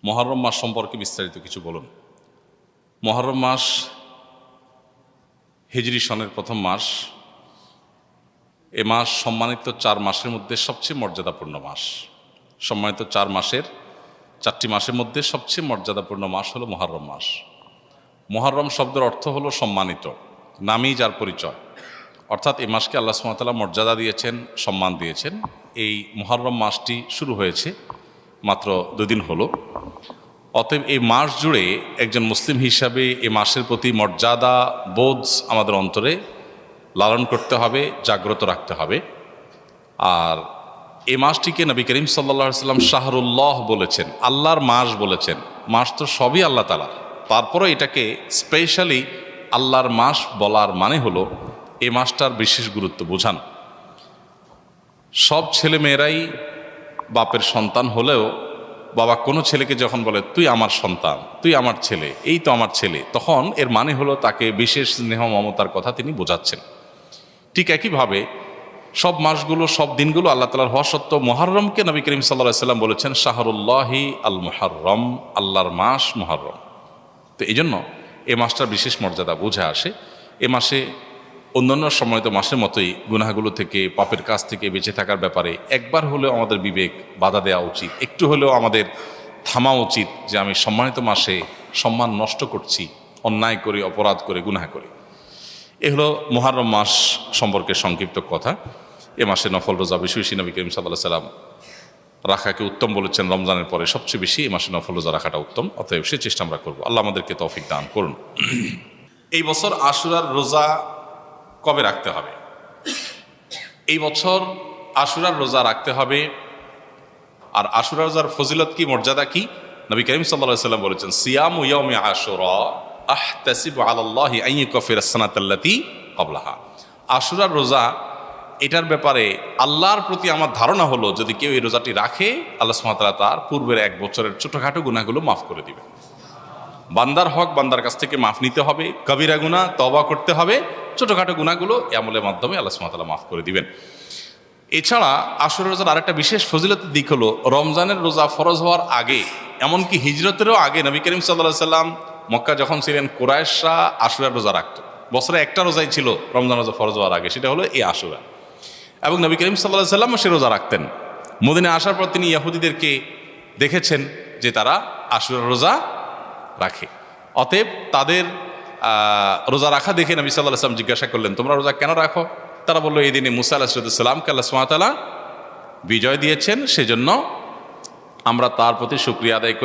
মুহররম মাস সম্পর্কে বিস্তারিত কিছু বলুন। মুহররম মাস হিজরি সনের প্রথম মাস। এ মাস সম্মানিত 4 মাসের মধ্যে সবচেয়ে মর্যাদাপূর্ণ মাস। সম্মানিত 4টি মাসের মধ্যে সবচেয়ে মর্যাদাপূর্ণ মাস হলো মুহররম মাস। মুহররম শব্দের অর্থ হলো সম্মানিত, নামেই যার পরিচয়। অর্থাৎ এই মাসকে আল্লাহ সুবহানাহু ওয়া তাআলা মর্যাদা দিয়েছেন, সম্মান দিয়েছেন। এই মুহররম মাসটি শুরু হয়েছে মাত্র 2 দিন হলো। অতএব এই মাস জুড়ে একজন মুসলিম হিসাবে এই মাসের প্রতি মর্যাদা বোধ আমাদের অন্তরে লালন করতে হবে, জাগ্রত রাখতে হবে। আর এই মাসটিকে নবী করিম সাল্লাল্লাহু আলাইহি ওয়াসাল্লাম শাহরুল্লাহ বলেছেন, আল্লাহর মাস বলেছেন। মাস তো সবই আল্লাহ তাআলার, তারপরে এটাকে স্পেশালি আল্লাহর মাস বলার মানে হলো এই মাসটার বিশেষ গুরুত্ব বোঝান। সব ছেলে মেয়েরাই বাপের সন্তান হলেও বাবা কোনো ছেলেকে যখন বলে তুই আমার সন্তান, তুই আমার ছেলে, এই তো আমার ছেলে, তখন এর মানে হলো তাকে বিশেষ স্নেহ মমতার কথা তিনি বোঝাচ্ছেন। ঠিক একইভাবে সব মাসগুলো, সব দিনগুলো আল্লাহ তাআলার হওয়া সত্ত্বেও মুহররমকে নবী করিম সাল্লাল্লাহু আলাইহি ওয়াসাল্লাম বলেছেন শাহরুল্লাহি আল মুহররম, আল্লাহর মাস মুহররম। তো এই জন্য এ মাসটার বিশেষ মর্যাদা বোঝা আসে। এ মাসে অন্যান্য সময়ত মাসের মতোই গুনাহগুলো থেকে, পাপের কাজ থেকে বেঁচে থাকার ব্যাপারে একবার হলেও আমাদের বিবেক বাধা দেওয়া উচিত, একটু হলেও আমাদের থামা উচিত যে আমি সম্মানিত মাসে সম্মান নষ্ট করছি, অন্যায় করে, অপরাধ করে, গুনাহ করে। এ হলো মুহররম মাস সম্পর্কে সংক্ষিপ্ত কথা। এ মাসে নফল রোজা বেশি বেশি নবী করিম সাল্লাল্লাহু আলাইহি ওয়াসাল্লাম রাখাকে উত্তম বলেছেন। রমজানের পরে সবচেয়ে বেশি এই মাসে নফল রোজা রাখাটা উত্তম। অতএব সে চেষ্টা আমরা করবো। আল্লাহ আমাদেরকে তৌফিক দান করুন। এই বছর আশুরার রোজা কবে রাখতে হবে? এই বছর আশুরার রোজা রাখতে হবে। আর আশুরা রোজার ফজিলত কি, মর্যাদা কি? নবী করিম সাল্লাল্লাহু আলাইহি ওয়াসাল্লাম বলেছেন সিয়ামু ইয়াউমি আশুরা আহতাসিবু আলাল্লাহি আন ইউকাফিরাস সানাতাল্লাতী ক্বাবলাহা। আশুরার রোজা, এটার ব্যাপারে আল্লাহর প্রতি আমার ধারণা হলো যদি কেউ এই রোজাটি রাখে, আল্লাহ সুবহানাহু ওয়া তাআলা তার পূর্বের 1 বছরের ছোটখাটো গুনাহগুলো মাফ করে দিবেন। বান্দার হক বান্দার কাছ থেকে মাফ নিতে হবে, কবিরা গুনাহ তওবা করতে হবে, ছোটখাটো গুনাহগুলো এই আমলের মাধ্যমে আল্লাহ সুবহানাহু ওয়া তাআলা মাফ করে দিবেন। এছাড়া আশুরা রোজার আরেকটা বিশেষ ফজিলতের দিক হলো রমজানের রোজা ফরজ হওয়ার আগে, এমনকি হিজরতেরও আগে নবী করিম সাল্লাল্লাহু আলাইহি ওয়াসাল্লাম মক্কা যখন ছিলেন, কুরাইশরা আশুরার রোজা রাখত। বছরে একটা রোজাই ছিল রমজান রোজা ফরজ হওয়ার আগে, সেটা হলো এই আশুরা। এবং নবী করিম সাল্লাল্লাহু আলাইহি ওয়াসাল্লামও সে রোজা রাখতেন। মদিনায় আসার পর তিনি ইহুদিদেরকে দেখেছেন যে তারা আশুরার রোজা রাখে। অতএব তাদের রোজা রাখা দেখে নবী সাল্লাল্লাহু আলাইহি ওয়াসাল্লাম জিজ্ঞাসা করলেন, তোমরা রোজা কেন রাখো? তারা বলল, এই দিনে মুসা আলাইহিস সালামকে আল্লাহ সুবহানাহু ওয়া তাআলা বিজয় দিয়েছেন, সেজন্য আমরা তার প্রতি শুকরিয়া আদায় করে